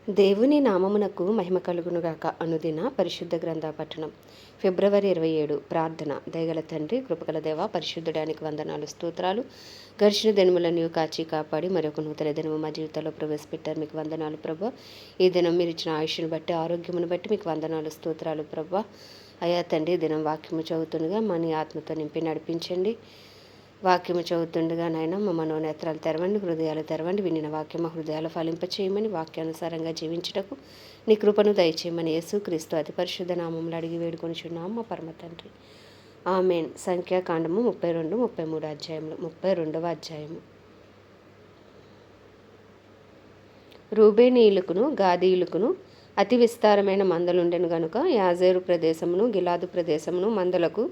దేవుని నామమునకు మహిమ కలుగునుగాక. అనుదిన పరిశుద్ధ గ్రంథ పఠనం. ఫిబ్రవరి 27. ప్రార్థన. దయగల తండ్రి, కృపగల దేవ, పరిశుద్ధుడానికి వందనాలు, స్తోత్రాలు. గడిచిన దినములను కాచి కాపాడి మరొక నూతన దినము మా జీవితంలో ప్రవేశపెట్టారు. మీకు వందనాలు ప్రభా. ఈ దినం మీరు ఇచ్చిన ఆయుష్ను బట్టి, ఆరోగ్యమును బట్టి మీకు వందనాలు, స్తోత్రాలు ప్రభా. అయా తండ్రి, దినం వాక్యము చదువుతుండగా మన ఆత్మతో నింపి నడిపించండి. వాక్యము చదువుతుండగా నాయన మా మనోనేత్రాలు తెరవండి, హృదయాలు తెరవండి. వినిన వాక్యమ హృదయాలు ఫలింపచేయమని, వాక్యానుసారంగా జీవించుటకు నీ కృపను దయచేయమని యేసు క్రీస్తు అతి పరిశుద్ధ నామములు అడిగి వేడుకొనిచున్నాం మా పరమ తండ్రి. ఆమేన్. సంఖ్యాకాండము 32, 33 అధ్యాయములు. 32వ అధ్యాయము. రూబేనీయులకును గాదీయులకును అతి విస్తారమైన మందలుండెను గనుక యాజేరు ప్రదేశమును గిలాదు ప్రదేశమును మందలకు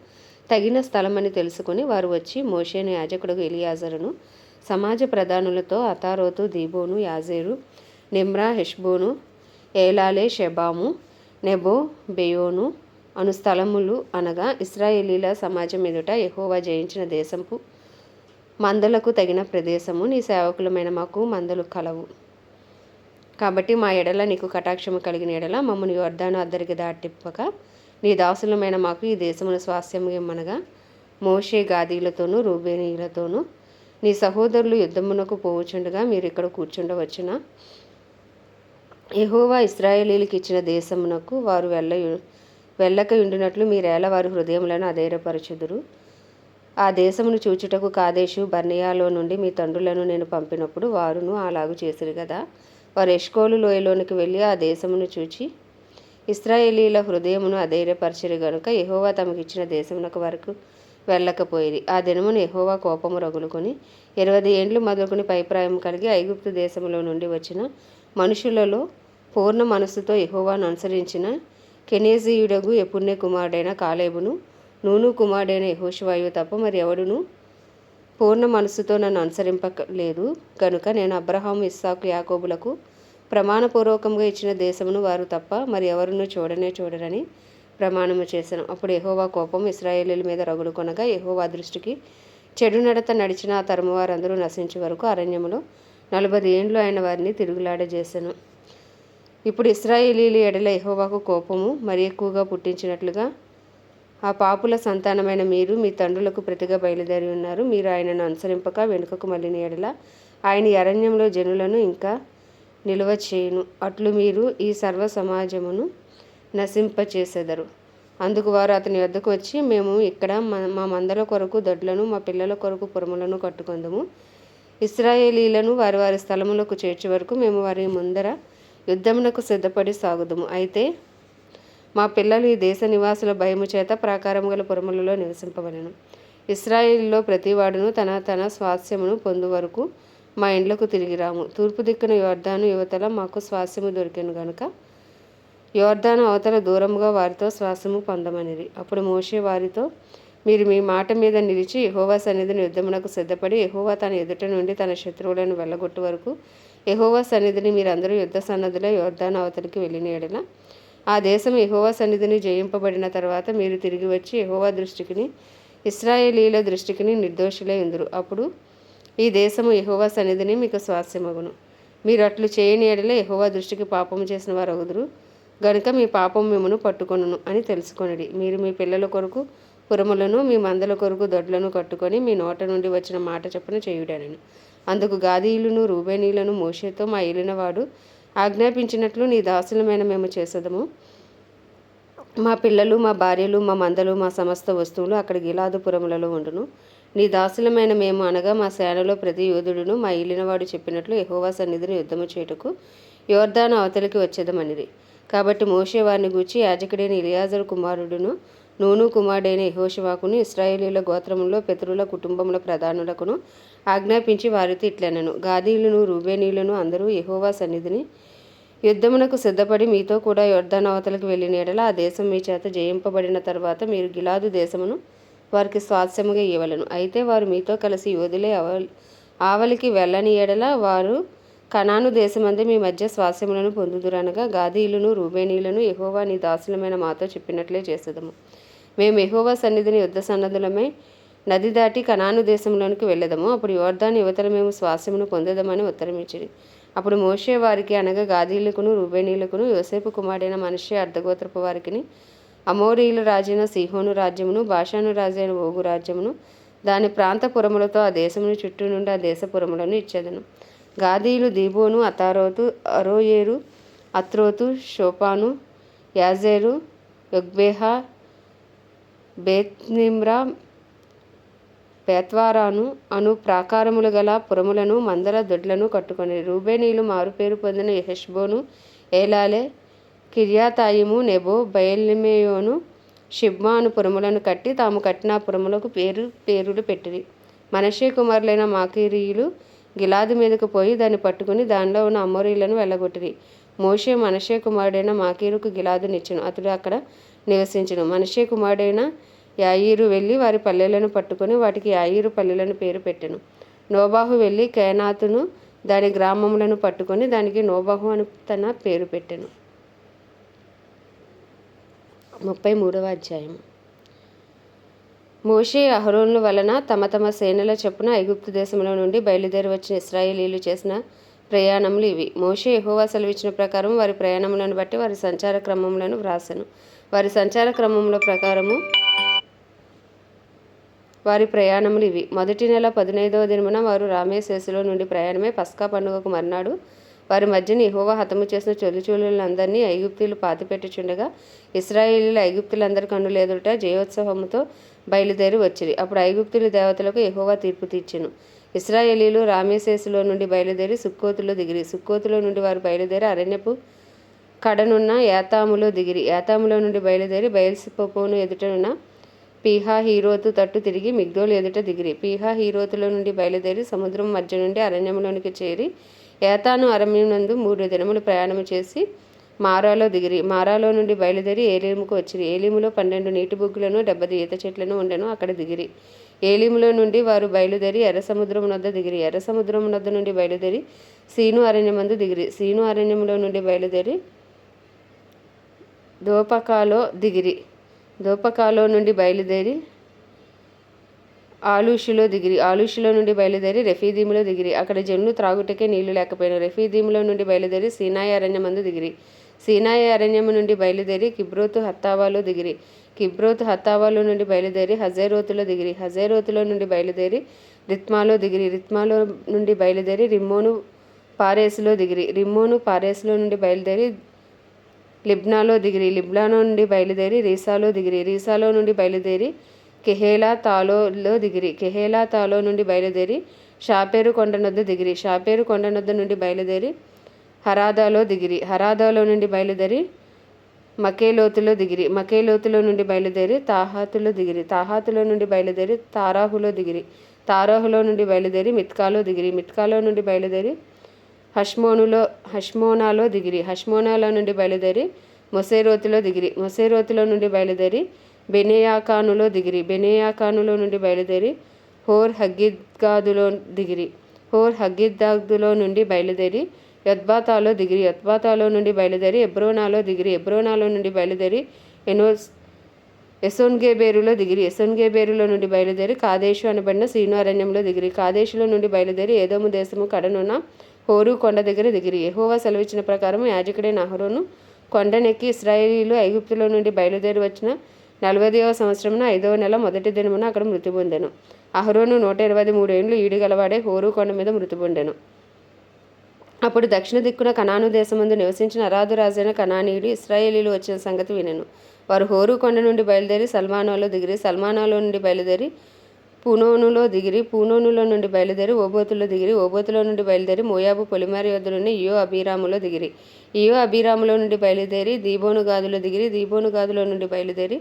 తగిన స్థలమని తెలుసుకుని వారు వచ్చి మోషేను, యాజకుడు ఎలియాజరును, సమాజ ప్రధానులతో అతారోతు, దీబోను, యాజేరు, నిమ్రా, హెష్బోను, ఏలాలే, షెబాము, నెబో, బెయోను అను స్థలములు అనగా ఇశ్రాయేలీల సమాజం ఎదుట యెహోవా జయించిన దేశంపు మందలకు తగిన ప్రదేశము. నీ సేవకులమైన మాకు మందలు కలవు కాబట్టి మా ఎడల నీకు కటాక్షము కలిగిన ఎడల మమ్మను యొర్దాను అద్దరికి దాటిప్పక నీ దాసులమైన మాకు ఈ దేశమును స్వాస్థ్యము ఇమ్మనగా మోషే గాదీలతోనూ రూబేనీయులతోనూ నీ సహోదరులు యుద్ధమునకు పోవుచుండగా మీరు ఇక్కడ కూర్చుండవచ్చున. యెహోవా ఇశ్రాయేలీలకు ఇచ్చిన దేశమునకు వారు వెళ్ళక ఉండినట్లు మీరేలా వారి హృదయములను అధైర్యపరచుదురు. ఆ దేశమును చూచుటకు కాదేశు బర్నియాలో నుండి మీ తండ్రులను నేను పంపినప్పుడు వారును అలాగు చేసిరు కదా. వారు ఎష్కోలు లోయలోనికి వెళ్ళి ఆ దేశమును చూచి ఇశ్రాయేలీల హృదయమును అధైర్యపరచిరి గనుక యెహోవా తమకిచ్చిన దేశమునకు వరకు వెళ్ళకపోయిరి. ఆ దినమును యెహోవా కోపము రగులుకొని 20 ఏండ్లు మొదలుకొని పైప్రాయం కలిగి ఐగుప్తు దేశములో నుండి వచ్చిన మనుషులలో పూర్ణ మనస్సుతో యెహోవాను అనుసరించిన కెనేజీయుడగు యెఫున్నె కుమారుడైన కాలేబును, నూను కుమారుడైన యెహోషువయు తప్ప మరి ఎవడును పూర్ణ మనస్సుతో నన్ను అనుసరింపలేదు గనుక నేను అబ్రహాము, ఇస్సాకు, యాకోబులకు ప్రమాణపూర్వకంగా ఇచ్చిన దేశమును వారు తప్ప మరి ఎవరునూ చూడరని ప్రమాణము చేశాను. అప్పుడు యెహోవా కోపం ఇశ్రాయేలీల మీద రగులు కొనగా యెహోవా దృష్టికి చెడు నడత నడిచిన ఆ తరము వారందరూ నశించే వరకు అరణ్యములో 40 ఏండ్లు ఆయన వారిని తిరుగులాడజేశాను. ఇప్పుడు ఇశ్రాయేలీల ఎడల యెహోవాకు కోపము మరి ఎక్కువగా పుట్టించినట్లుగా ఆ పాపుల సంతానమైన మీరు మీ తండ్రులకు ప్రతిగా బయలుదేరి ఉన్నారు. మీరు ఆయనను అనుసరింపక వెనుకకు మళ్ళిన ఎడల ఆయన అరణ్యంలో జనులను ఇంకా నిలువ చేయును. అట్లు మీరు ఈ సర్వ సమాజమును నశింపచేసెదరు. అందుకు వారు అతని వద్దకు వచ్చి, మేము ఇక్కడ మా మందల కొరకు దొడ్లను, మా పిల్లల కొరకు పురములను కట్టుకొందుము. ఇశ్రాయేలీలను వారి వారి స్థలములకు చేర్చే వరకు మేము వారి ముందర యుద్ధమునకు సిద్ధపడి సాగుదుము. అయితే మా పిల్లలు ఈ దేశ నివాసుల భయము చేత ప్రాకారము గల పురములలో నివసింపవలెను. ఇశ్రాయేలులో ప్రతివాడును తన తన స్వాస్థ్యమును పొందు వరకు మా ఇండ్లకు తిరిగి రాము. తూర్పు దిక్కున యోర్దాను యువతల మాకు స్వాస్థ్యము దొరికెను గనుక యోర్దాను అవతల దూరముగా వారితో స్వాస్థ్యము పొందమనిరి. అప్పుడు మోషే వారితో, మీరు మీ మాట మీద నిలిచి యెహోవా సన్నిధిని యుద్ధమునకు సిద్ధపడి యెహోవా తన ఎదుట నుండి తన శత్రువులను వెళ్ళగొట్టు వరకు యెహోవా సన్నిధిని మీరందరూ యుద్ధ సన్నద్ధులై యోర్దాను అవతలికి వెళ్ళిన ఎడల ఆ దేశం యెహోవా సన్నిధిని జయింపబడిన తర్వాత మీరు తిరిగి వచ్చి యెహోవా దృష్టికిని ఇశ్రాయేలీల దృష్టికిని నిర్దోషులై ఉందురు. అప్పుడు ఈ దేశము యెహోవా సన్నిధిని మీకు స్వాస్థ్యమగును. మీరు అట్లు చేయని ఎడల యెహోవా దృష్టికి పాపము చేసిన వారు అగుదురు గనుక మీ పాపం మిమ్మును పట్టుకొనును అని తెలుసుకొనిడి. మీరు మీ పిల్లల కొరకు పురములను, మీ మందల కొరకు దొడ్లను కట్టుకొని మీ నోట నుండి వచ్చిన మాట చొప్పున చేయుడనెను. అందుకు గాదీయులను రూబేనీయులను మోషేతో, మా ఏలినవాడు ఆజ్ఞాపించినట్లు నీ దాసులమైన మేము చేసేదము. మా పిల్లలు, మా భార్యలు, మా మందలు, మా సమస్త వస్తువులు అక్కడ గిలాదు పురములలో ఉండును. నీ దాసులమైన మేము అనగా మా సేనలో ప్రతి యోధుడును మా ఏలినవాడు చెప్పినట్లు యెహోవా సన్నిధిని యుద్ధము చేయుటకు యోర్దాను అవతలికి వచ్చేదమనిరి. కాబట్టి మోషే వారిని గూర్చి యాజకుడైన ఎలియాజరు కుమారుడును, నూను కుమారుడైన యెహోషువకును, ఇశ్రాయేలీల గోత్రములో పితరుల కుటుంబముల ప్రధానులకును ఆజ్ఞాపించి వారితో ఇట్లనెను, గాదీయులను రూబేనీయులను అందరూ యెహోవా సన్నిధిని యుద్ధమునకు సిద్ధపడి మీతో కూడా యోర్దాను అవతలకు వెళ్ళిన ఎడల ఆ దేశం మీ చేత జయింపబడిన తర్వాత మీరు గిలాదు దేశమును వారికి స్వాస్థ్యముగా ఇవ్వవలెను. అయితే వారు మీతో కలిసి యోధులే ఆవలికి వెళ్ళని ఎడల వారు కనాను దేశమందే మీ మధ్య స్వాస్థ్యములను పొందుదురనగా గాదీయులను రూబేనీయులను యెహోవా నీ దాసులమైన మాతో చెప్పినట్లే చేసేదము. మేము యెహోవా సన్నిధిని యుద్ధ సన్నద్ధులమై నది దాటి కనాను దేశంలోనికి వెళ్ళేదము. అప్పుడు యోర్దాను యువతల మేము స్వాస్థ్యమును పొందేదమని ఉత్తరమిచ్చిరి. అప్పుడు మోషే వారికి అనగా గాదీలకును రూబేనీలకును యోసేపు కుమారుడైన మనష్షే అర్ధగోత్రపు వారికిని అమోరీయుల రాజైన సీహోను రాజ్యమును బాషాను రాజైన ఓగు రాజ్యమును దాని ప్రాంతపురములతో ఆ దేశమును చుట్టూ నుండి ఆ దేశపురములను ఇచ్చేదను. గాదీలు దీబోను అతారోతు అరోయేరు అత్రోతు షోపాను యాజేరు యొగ్బేహా బేత్నిమ్రా బేత్వారాను అను ప్రాకారములు గల పురములను మందల దొడ్లను కట్టుకొని రూబేనీలు మారుపేరు పొందిన హెష్బోను ఏలాలే కిర్యాతాయిము నెబో బయల్మెయోను షిబ్మా అను పురములను కట్టి తాము కట్టిన పురములకు పేరులు పెట్టిరి. మనష్షే కుమారులైన మాకీరీయులు గిలాదు మీదకు పోయి దాన్ని పట్టుకుని దానిలో ఉన్న అమోరీయులను వెళ్ళగొట్టిరి. మోషే మనష్షే కుమారుడైన మాకీరుకు గిలాదునిచ్చెను, అతడు అక్కడ నివసించెను. మనష్షే కుమారుడైన యాయీరు వెళ్ళి వారి పల్లెలను పట్టుకొని వాటికి యాయీరు పల్లెలను పేరు పెట్టెను. నోబాహు వెళ్ళి కేనాతును దాని గ్రామములను పట్టుకొని దానికి నోబాహు అని తన పేరు పెట్టెను. 33వ అధ్యాయం. మోషే అహరోనుల వలన తమ తమ సేనల చొప్పున ఐగుప్తు దేశంలో నుండి బయలుదేరి వచ్చిన ఇశ్రాయేలీయులు చేసిన ప్రయాణములు ఇవి. మోషే యెహోవా సెలవిచ్చిన ప్రకారం వారి ప్రయాణములను బట్టి వారి సంచార క్రమములను వ్రాసెను. వారి సంచార క్రమముల ప్రకారము వారి ప్రయాణములు ఇవి. మొదటి నెల 15వ దినమున వారు రామేసేసులో నుండి ప్రయాణమై పస్కా పండుగకు మర్నాడు వారి మధ్యన యెహోవా హతము చేసిన చొలిచూలులందరినీ ఐగుప్తీయులు పాతిపెట్టుచుండగా ఇశ్రాయేలీయులు ఐగుప్తులందరి కన్నుల ఎదుట జయోత్సవముతో బయలుదేరి వచ్చిరి. అప్పుడు ఐగుప్తీయుల దేవతలకు యెహోవా తీర్పు తీర్చెను. ఇశ్రాయేలీయులు రామేసేసులో నుండి బయలుదేరి సుక్కోతులో దిగిరి. సుక్కోతులో నుండి వారు బయలుదేరి అరణ్యపు కడనున్న యాతాములో దిగిరి. యాతాములో నుండి బయలుదేరి బయల్సిపోను ఎదుటనున్న పీహా హీరోతు తట్టు తిరిగి మిగ్దోలు ఎదుట దిగిరి. పీహా హీరోతులో నుండి బయలుదేరి సముద్రం మధ్య నుండి అరణ్యంలోనికి చేరి ఏతాను అరణ్యమునందు 3 దినములు ప్రయాణము చేసి మారాలో దిగిరి. మారాలో నుండి బయలుదేరి ఏలీముకు వచ్చిరి. ఏలీములో 12 నీటి బుగ్గులను 70 ఈత చెట్లను ఉండెను, అక్కడ దిగిరి. ఏలీములో నుండి వారు బయలుదేరి ఎర్ర సముద్రం వద్ద దిగిరి. ఎర్ర సముద్రం వద్ద నుండి బయలుదేరి సీను అరణ్యమందు దిగిరి. సీను అరణ్యములో నుండి బయలుదేరి దోపకాలో దిగిరి. దోపకాలో నుండి బయలుదేరి ఆలూషులో దిగిరి. ఆలూషులో నుండి బయలుదేరి రెఫీదీములో దిగిరి. అక్కడ జనులు త్రాగుటకే నీళ్లు లేకపోయినా. రెఫీదీములో నుండి బయలుదేరి సీనాయి అరణ్యమందు దిగిరి. సీనాయి అరణ్యము నుండి బయలుదేరి కిబ్రోతు హత్తావాలో దిగిరి. కిబ్రోతు హత్తావాలో నుండి బయలుదేరి హజేరోతులో దిగిరి. హజేరోతులో నుండి బయలుదేరి రిత్మాలో దిగిరి. రిత్మాలో నుండి బయలుదేరి రిమ్మోను పారేసులో దిగిరి. రిమ్మోను పారేసులో నుండి బయలుదేరి లిబ్నాలో దిగిరి. లిబ్నాలో నుండి బయలుదేరి రీసాలో దిగిరి. రీసాలో నుండి బయలుదేరి కెహేలా తాలోలో దిగిరి. కెహేలా తాలో నుండి బయలుదేరి షాపేరు కొండనొద్ద దిగిరి. షాపేరు కొండనొద్ద నుండి బయలుదేరి హరాదాలో దిగిరి. హరాదాలో నుండి బయలుదేరి మకేలోతులో దిగిరి. మకేలోతులో నుండి బయలుదేరి తాహాతులో దిగిరి. తాహాతులో నుండి బయలుదేరి తారాహులో దిగిరి. తారాహులో నుండి బయలుదేరి మిత్కాలో దిగిరి. మిత్కాలో నుండి బయలుదేరి హష్మోనాలో దిగిరి. హష్మోనాలో నుండి బయలుదేరి మొసేరోతులో దిగిరి. మొసేరోతులో నుండి బయలుదేరి బెనేయాకానులో దిగిరి. బెనేయాకానులో నుండి బయలుదేరి హోర్ హగ్గిద్గాదులో దిగిరి. హోర్ హగ్గిద్గాదులో నుండి బయలుదేరి యొత్బాతాలో దిగిరి. యొత్బాతాలో నుండి బయలుదేరి ఎబ్రోనాలో దిగిరి. ఎబ్రోనాలో నుండి బయలుదేరి ఎసోన్గేబేరులో దిగిరి. ఎసోన్గేబేరులో నుండి బయలుదేరి కాదేశు అనబడిన సీను అరణ్యంలో దిగిరి. కాదేశులో నుండి బయలుదేరి ఏదోము దేశము కడనున్న హోరు కొండ దగ్గర దిగిరి. యెహోవా సెలవిచ్చిన ప్రకారం యాజకుడైన అహరోను కొండనెక్కి ఇశ్రాయేలీయులు ఐగుప్తులో నుండి బయలుదేరి వచ్చిన 40వ సంవత్సరమున 5వ నెల మొదటి దినమున అక్కడ మృతి పొందెను. అహరోను 123 ఏండ్లు ఈడు గలవాడే హోరు కొండ మీద మృతి పొందెను. అప్పుడు దక్షిణ దిక్కున కనాను దేశమందు నివసించిన అరాదు రాజైన కనానీయుడు ఇశ్రాయేలీయులు వచ్చిన సంగతి వినెను. వారు హోరు కొండ నుండి బయలుదేరి సల్మానాలో దిగిరి. సల్మానాలో నుండి బయలుదేరి పూనోనులో దిగిరి. పూనోనులో నుండి బయలుదేరి ఓబోతులో దిగిరి. ఓబోతులో నుండి బయలుదేరి మోయాబు పొలిమారి వద్ద నుండి ఇయో అబీరాములో దిగిరి. ఇయో అబీరాములో నుండి బయలుదేరి దీబోను గాదులో దిగిరి. దీబోను గాదులో నుండి బయలుదేరి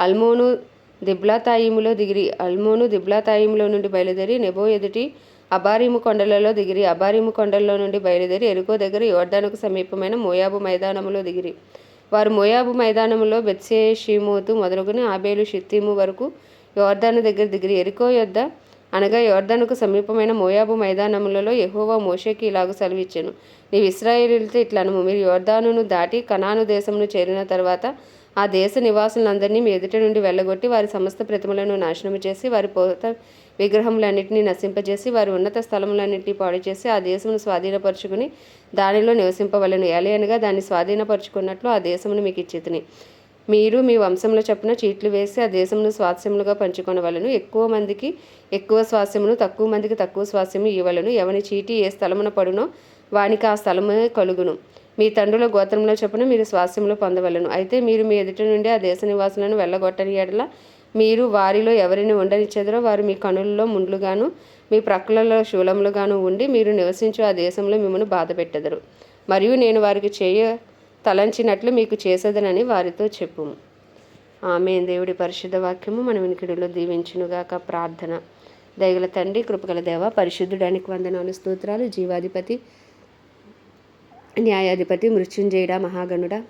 అల్మోను దిబ్లాతాయిములో దిగిరి. అల్మోను దిబ్లాతాయిములో నుండి బయలుదేరి నెబో ఎదుటి అబారీము కొండలలో దిగిరి. అబారీము కొండలలో నుండి బయలుదేరి ఎరుకో దగ్గర యోర్దానుకు సమీపమైన మోయాబు మైదానములో దిగిరి. వారు మోయాబు మైదానములో బెత్షెమోతు మొదలుగుని ఆబేలు షిత్తీము వరకు యోర్దాను దగ్గర దిగిరి. ఎరికో యొద్ద అనగా యోర్దానుకు సమీపమైన మోయాబు మైదానములలో యెహోవా మోషేకి ఇలాగు సెలవిచ్చెను. నీవు ఇశ్రాయేలీయులతో ఇట్లనుము, మీరు యోర్దానును దాటి కనాను దేశమును చేరిన తర్వాత ఆ దేశ నివాసులందరినీ మీ ఎదుట నుండి వెళ్ళగొట్టి వారి సమస్త ప్రతిమలను నాశనము చేసి వారి పోత విగ్రహములన్నింటినీ నశింపజేసి వారి ఉన్నత స్థలములన్నింటినీ పాడు చేసి ఆ దేశమును స్వాధీనపరుచుకుని దానిలో నివసింపవలను. ఎలయనగా దాన్ని స్వాధీనపరుచుకున్నట్లు ఆ దేశమును మీకు ఇచ్చితిని. మీరు మీ వంశముల చొప్పున చీట్లు వేసి ఆ దేశమును స్వాస్యములుగా పంచుకొనవలను. ఎక్కువ మందికి ఎక్కువ స్వాస్యమును, తక్కువ మందికి తక్కువ స్వాస్యము ఇవ్వలను. ఎవని చీటి ఏ స్థలమున పడునో వానికి ఆ స్థలమే కలుగును. మీ తండ్రుల గోత్రముల చొప్పున మీరు స్వాస్యములు పొందవలను. అయితే మీరు మీ ఎదుట నుండి ఆ దేశ నివాసులను వెళ్ళగొట్టని ఎడల మీరు వారిలో ఎవరిని ఉండనిచ్చెదరో వారు మీ కనులలో ముండ్లుగాను మీ ప్రక్కలలో శూలములుగాను ఉండి మీరు నివసించు ఆ దేశంలో మిమ్మల్ని బాధపెట్టెదరు. మరియు నేను వారికి తలంచినట్లు మీకు చేసేదనని వారితో చెప్పుము. ఆమేన్. దేవుడి పరిశుద్ధ వాక్యము మన వినికిడిలో దీవించునుగాక. ప్రార్థన. దయగల తండ్రి, కృపగల దేవ, పరిశుద్ధుడానికి వందనాలు, స్తోత్రాలు. జీవాధిపతి, న్యాయాధిపతి, మృత్యుంజయుడా, మహాగణుడా,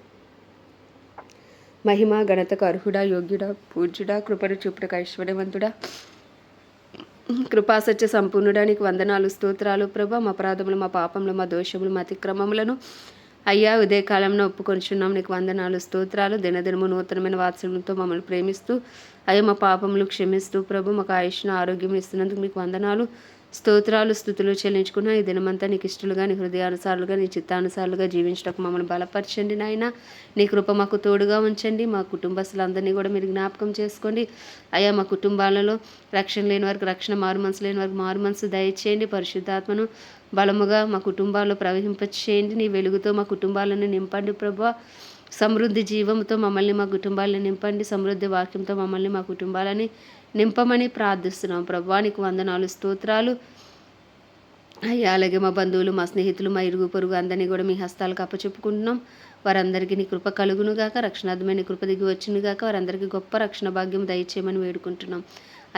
మహిమ ఘనతకు అర్హుడా, యోగ్యుడా, పూజ్యుడా, కృపను చూపుటకు ఐశ్వర్యవంతుడా, కృపాసత్య సంపూర్ణుడానికి వందనాలు, స్తోత్రాలు. ప్రభా, మా అపరాధములు, మా పాపములు, మా దోషములు, మా అతిక్రమములను అయ్యా ఉదయకాలంలో ఒప్పుకొనిచున్నాం. నీకు వందనాలు, స్తోత్రాలు. దినదినము నూతనమైన వాత్సల్యంతో మమ్మల్ని ప్రేమిస్తూ అయ్యా మా పాపములు క్షమిస్తూ ప్రభు మాకు ఆయుష్ను ఆరోగ్యం ఇస్తున్నందుకు మీకు వందనాలు, స్తోత్రాలు, స్తుతులు చెల్లించుకున్నా. ఈ దినమంతా నీకు ఇష్టలుగా, నీ హృదయానుసారులుగా, నీ చిత్తానుసారులుగా జీవించటకు మమ్మల్ని బలపరచండి నాయన. నీ కృప మాకు తోడుగా ఉంచండి. మా కుటుంబస్తులందరినీ కూడా మీరు జ్ఞాపకం చేసుకోండి అయ్యా. మా కుటుంబాలలో రక్షణ లేని వారికి రక్షణ, మారు మనసు లేని వారికి మారు మనసు దయచేయండి. పరిశుద్ధాత్మను బలముగా మా కుటుంబాల్లో ప్రవహింపచేయండి. నీ వెలుగుతో మా కుటుంబాలను నింపండి ప్రభువా. సమృద్ధి జీవంతో మమ్మల్ని, మా కుటుంబాలను నింపండి. సమృద్ధి వాక్యంతో మమ్మల్ని, మా కుటుంబాలని నింపమని ప్రార్థిస్తున్నాం ప్రభువా. నీకు వందనాలు, స్తోత్రాలు అయ్యా. అలాగే మా బంధువులు, మా స్నేహితులు, మా ఇరుగు పొరుగు అందరినీ కూడా మీ హస్తాలకు అప్పచెప్పుకుంటున్నాం. వారందరికీ నీ కృప కలుగునుగాక, రక్షణార్థమైన కృప దిగి వచ్చునుగాక. వారందరికీ గొప్ప రక్షణ భాగ్యం దయచేయమని వేడుకుంటున్నాం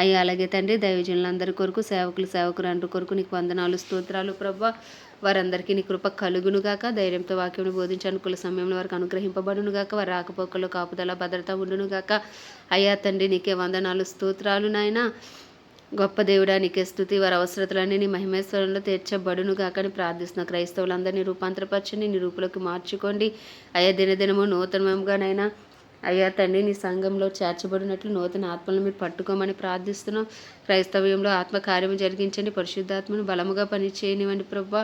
అయ్యా. అలాగే తండ్రి, దైవజనులందరి కొరకు, సేవకులందరి కొరకు నీకు వందనాలు, స్తోత్రాలు ప్రభువా. వారందరికీ నీ కృప కలుగునుగాక. ధైర్యంతో వాక్యం బోధించి అనుకూల సమయంలో వారికి అనుగ్రహింపబడునుగాక. వారి రాకపోకల్లో కాపుదల భద్రత ఉండునుగాక అయ్యా. తండ్రి, నీకే వందనాలు, స్తోత్రాలు నాయన. గొప్ప దేవుడా, నీకే స్తుతి. వారి అవసరతలన్నీ నీ మహిమేశ్వరంలో తీర్చబడునుగాక అని ప్రార్థిస్తున్న క్రైస్తవులందరినీ రూపాంతరపరచండి, నీ రూపులోకి మార్చుకోండి అయ్యా. దినదినము నూతనముగానైనా అయ్యా తండ్రి, నీ సంఘంలో చేర్చబడినట్లు నూతన ఆత్మలను మీరు పట్టుకోమని ప్రార్థిస్తున్నాం. క్రైస్తవ్యంలో ఆత్మకార్యము జరిగించండి. పరిశుద్ధాత్మను బలముగా పనిచేయనివ్వండి ప్రభువా.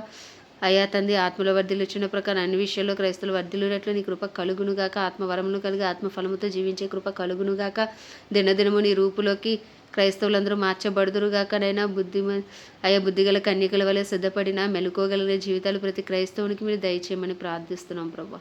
అయ్యా తండ్రి, ఆత్మలో వర్ధిల్లుచున్న ప్రకారం అన్ని విషయాల్లో క్రైస్తవులు వర్ధిల్లునట్లు నీ కృప కలుగునుగాక. ఆత్మవరమును కలిగి ఆత్మఫలముతో జీవించే కృప కలుగునుగాక. దినదినము నీ రూపులోకి క్రైస్తవులందరూ మార్చబడుదురుగాక. నైనా బుద్ధిగల కన్యకల వలె సిద్ధపడిన మెలుకోగలిగిన జీవితాలు ప్రతి క్రైస్తవునికి మీరు దయచేయమని ప్రార్థిస్తున్నాం ప్రభా.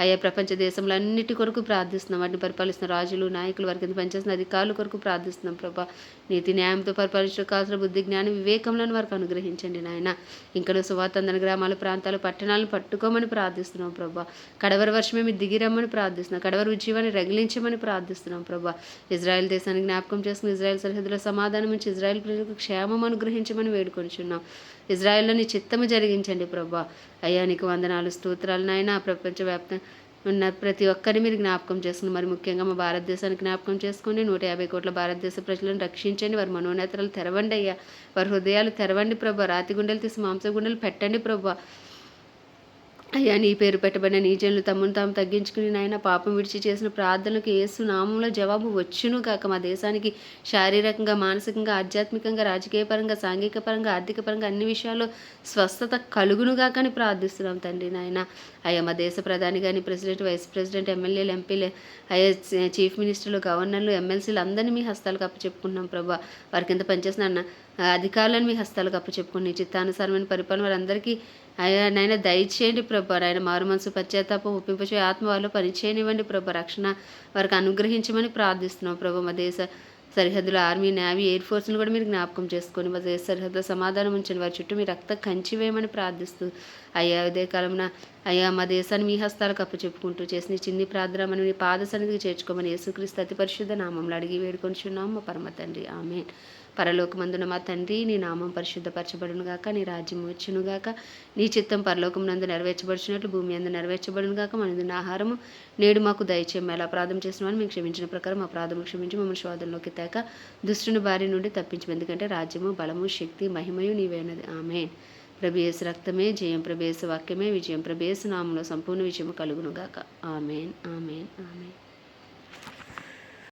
అయ్యా, ప్రపంచ దేశంలో అన్నిటి కొరకు ప్రార్థిస్తున్నాం. వాటిని పరిపాలిస్తున్న రాజులు, నాయకులు, వారి కింద పనిచేస్తున్న అధికారుల కొరకు ప్రార్థిస్తున్నాం ప్రభా. నీతి న్యాయంతో పరిపాలించడం కావాల్సిన బుద్ధి, జ్ఞానం, వివేకములను వారికి అనుగ్రహించండి నాయన. ఇంకా సువార్తందన గ్రామాలు, ప్రాంతాలు, పట్టణాలను పట్టుకోమని ప్రార్థిస్తున్నాం ప్రభా. కడవరి వర్షమే మీరు దిగిరమ్మని ప్రార్థిస్తున్నాం. కడవరి ఉద్యమాన్ని రగిలించమని ప్రార్థిస్తున్నాం ప్రభా. ఇజ్రాయెల్ దేశాన్ని జ్ఞాపకం చేసుకుని ఇజ్రాయెల్ సరిహద్దులో సమాధానం ఉంచి ఇజ్రాయెల్ ప్రజలకు క్షేమం అనుగ్రహించమని వేడుకొనిచున్నాం. ఇజ్రాయెల్లో నీ చిత్తము జరిగించండి ప్రభా. అయ్యా, నీకు వందనాలు, స్తోత్రాలు నాయన. ప్రపంచవ్యాప్తంగా ఉన్న ప్రతి ఒక్కరిని మీరు జ్ఞాపకం చేసుకుని, మరి ముఖ్యంగా మా భారతదేశాన్ని జ్ఞాపకం చేసుకోండి. 150 కోట్ల భారతదేశ ప్రజలను రక్షించండి. వారి మనోనేతలు తెరవండి అయ్యా. వారి హృదయాలు తెరవండి ప్రభా. రాతి గుండెలు తీసి మాంస గుండెలు పెట్టండి ప్రభా. అయ్యా, నీ పేరు పెట్టబడిన నీ జనులు తమను తాము తగ్గించుకుని నాయన పాపం విడిచి చేసిన ప్రార్థనలకు యేసు నామంలో జవాబు వచ్చును కాక. మా దేశానికి శారీరకంగా, మానసికంగా, ఆధ్యాత్మికంగా, రాజకీయ పరంగా, సాంఘిక పరంగా, ఆర్థిక పరంగా అన్ని విషయాల్లో స్వస్థత కలుగునుగాక అని ప్రార్థిస్తున్నాం తండ్రి నాయన. అయ్యా, మా దేశ ప్రధాని కానీ, ప్రెసిడెంట్, వైస్ ప్రెసిడెంట్, ఎమ్మెల్యేలు, ఎంపీలు, అయ్యా చీఫ్ మినిస్టర్లు, గవర్నర్లు, ఎమ్మెల్సీలు అందరినీ మీ హస్తాలకు అప్పచెప్పుకుంటున్నాం ప్రభా. వారి కింద పనిచేసిన అధికారులను మీ హస్తాలకు అప్పచెప్పుకుని నీ చిత్తానుసారమైన పరిపాలన వారందరికీ అయ్యా నాయన దయచేయండి ప్రభా. నాయన మారు మనసు, పశ్చాత్తాపం, ఒప్పింపచే ఆత్మ వాళ్ళు పనిచేయనివ్వండి ప్రభా. రక్షణ వారికి అనుగ్రహించమని ప్రార్థిస్తున్నాం ప్రభా. మా దేశ సరిహద్దుల ఆర్మీ, నేవీ, ఎయిర్ ఫోర్స్ను కూడా మీరు జ్ఞాపకం చేసుకొని మా దేశ సరిహద్దుల సమాధానం ఉంచండి. వారి చుట్టూ మీ రక్త కంచి వేయమని ప్రార్థిస్తూ అయ్యా ఇదే కాలంలో అయ్యా మా దేశాన్ని మీ హస్తాలకు అప్పచెప్పుకుంటూ చేసిన చిన్ని ప్రార్థన మనం నీ పాద సన్నిధికి చేర్చుకోమని యేసుక్రీస్తు అతి పరిశుద్ధ నామంలో అడిగి వేడుకొనిచున్నాం మా పరమ తండ్రి, ఆమేన్. పరలోకమందున మా తండ్రి, నీ నామం పరిశుద్ధపరచబడునుగాక. నీ రాజ్యం వచ్చునుగాక. నీ చిత్తం పరలోకమునందు నెరవేర్చబడుచున్నట్లు భూమి అందు నెరవేర్చబడునుగాక. మన ఆహారము నేడు మాకు దయచేయం. ఎలా అపరాధం చేసిన వారిని మీకు క్షమించిన ప్రకారం అపరాధం క్షమించి మమ్మల్ని శోధనలోకి తేక దుష్టుని బారి నుండి తప్పించు. ఎందుకంటే రాజ్యము, బలము, శక్తి, మహిమయు నీవేనది, ఆమేన్. ప్రభు యేసు రక్తమే జయం, ప్రభు యేసు వాక్యమే విజయం, ప్రభు యేసు నామములో సంపూర్ణ విజయము కలుగునుగాక, ఆమేన్, ఆమేన్, ఆమేన్.